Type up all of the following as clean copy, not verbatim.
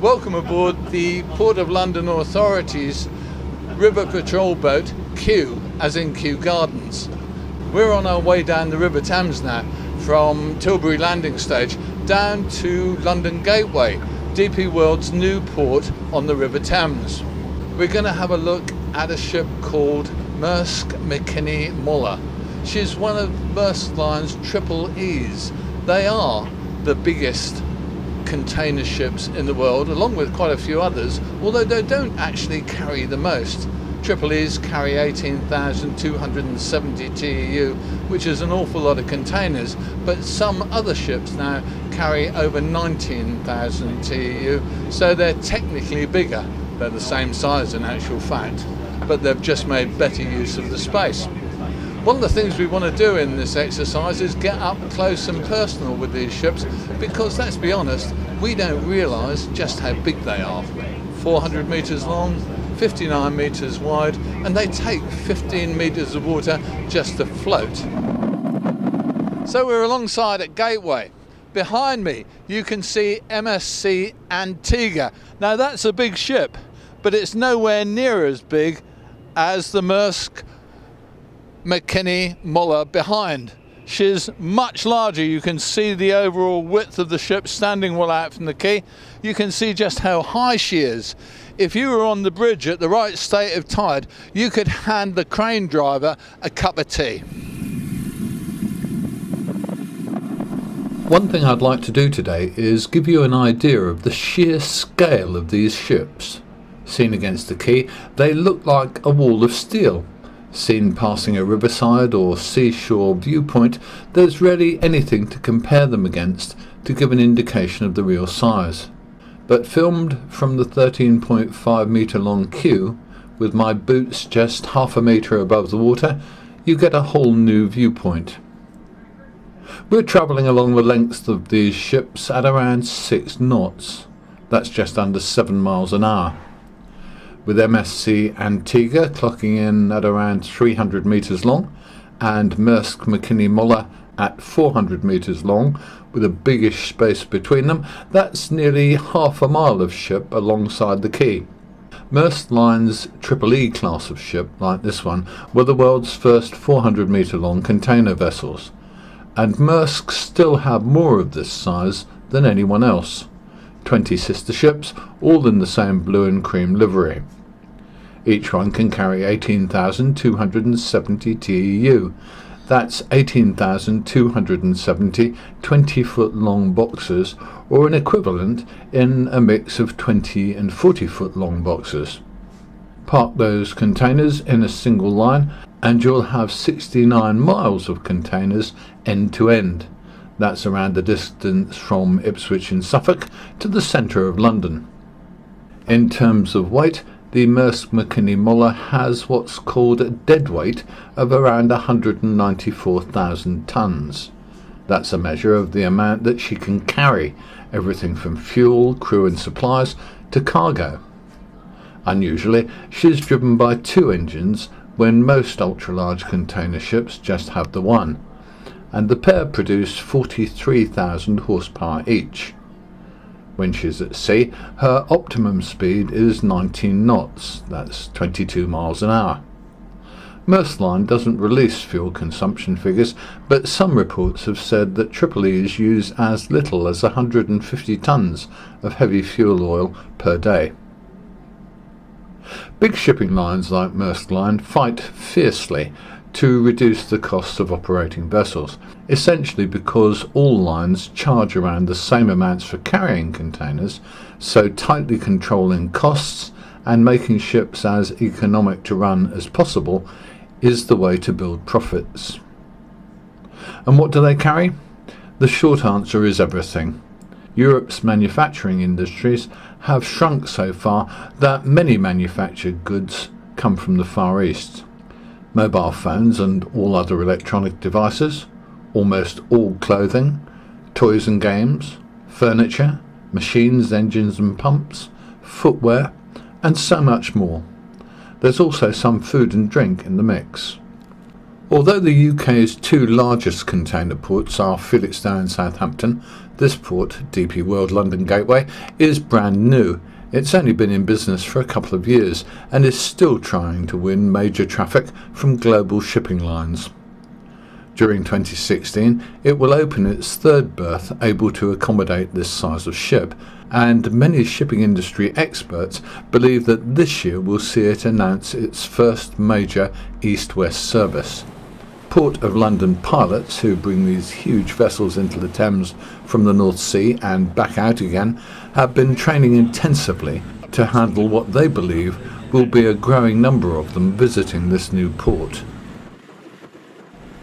Welcome aboard the Port of London Authority's River Patrol boat Kew, as in Kew Gardens. We're on our way down the River Thames now from Tilbury landing stage down to London Gateway, DP World's new port on the River Thames. We're going to have a look at a ship called Maersk Mc-Kinney Moller. She's one of Maersk Line's triple E's. They are the biggest container ships in the world, along with quite a few others, although they don't actually carry the most. Triple E's carry 18,270 TEU, which is an awful lot of containers, but some other ships now carry over 19,000 TEU, so they're technically bigger. They're the same size in actual fact, but they've just made better use of the space. One of the things we want to do in this exercise is get up close and personal with these ships, because let's be honest, we don't realise just how big they are. 400 metres long, 59 metres wide, and they take 15 metres of water just to float. So we're alongside at Gateway. Behind me you can see MSC Antigua. Now that's a big ship, but it's nowhere near as big as the Maersk Mc-Kinney Moller behind. She's much larger. You can see the overall width of the ship standing well out from the quay. You can see just how high she is. If you were on the bridge at the right state of tide, you could hand the crane driver a cup of tea. One thing I'd like to do today is give you an idea of the sheer scale of these ships. Seen against the quay, they look like a wall of steel. Seen passing a riverside or seashore viewpoint, there's rarely anything to compare them against to give an indication of the real size. But filmed from the 13.5 metre long queue, with my boots just half a metre above the water, you get a whole new viewpoint. We're travelling along the length of these ships at around 6 knots. That's just under 7 miles an hour. With MSC Antigua clocking in at around 300 metres long, and Maersk Mc-Kinney Moller at 400 metres long, with a biggish space between them, that's nearly half a mile of ship alongside the quay. Maersk Line's Triple E class of ship, like this one, were the world's first 400 metre long container vessels, and Maersk still have more of this size than anyone else. 20 sister ships, all in the same blue and cream livery. Each one can carry 18,270 TEU. That's 18,270 20-foot long boxes, or an equivalent in a mix of 20 and 40-foot long boxes. Park those containers in a single line and you'll have 69 miles of containers end to end. That's around the distance from Ipswich in Suffolk to the centre of London. In terms of weight, the Maersk Mc-Kinney Moller has what's called a dead weight of around 194,000 tonnes. That's a measure of the amount that she can carry, everything from fuel, crew and supplies to cargo. Unusually, she's driven by 2 engines when most ultra-large container ships just have the one, and the pair produce 43,000 horsepower each. When she's at sea, her optimum speed is 19 knots, that's 22 miles an hour. Maersk Line doesn't release fuel consumption figures, but some reports have said that Triple E's use as little as 150 tonnes of heavy fuel oil per day. Big shipping lines like Maersk Line fight fiercely to reduce the costs of operating vessels, essentially because all lines charge around the same amounts for carrying containers, so tightly controlling costs and making ships as economic to run as possible is the way to build profits. And what do they carry? The short answer is everything. Europe's manufacturing industries have shrunk so far that many manufactured goods come from the Far East. Mobile phones and all other electronic devices, almost all clothing, toys and games, furniture, machines, engines and pumps, footwear, and so much more. There's also some food and drink in the mix. Although the UK's two largest container ports are Felixstowe and Southampton, this port, DP World London Gateway, is brand new. It's only been in business for a couple of years and is still trying to win major traffic from global shipping lines. During 2016, it will open its third berth able to accommodate this size of ship, and many shipping industry experts believe that this year will see it announce its first major east-west service. Port of London pilots who bring these huge vessels into the Thames from the North Sea and back out again have been training intensively to handle what they believe will be a growing number of them visiting this new port.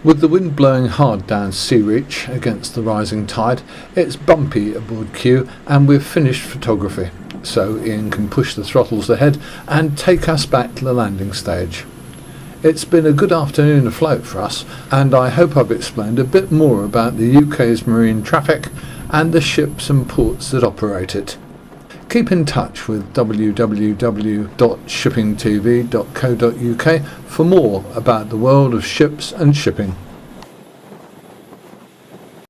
With the wind blowing hard down Sea Reach against the rising tide, it's bumpy aboard Q and we've finished photography, so Ian can push the throttles ahead and take us back to the landing stage. It's been a good afternoon afloat for us, and I hope I've explained a bit more about the UK's marine traffic and the ships and ports that operate it. Keep in touch with www.shippingtv.co.uk for more about the world of ships and shipping.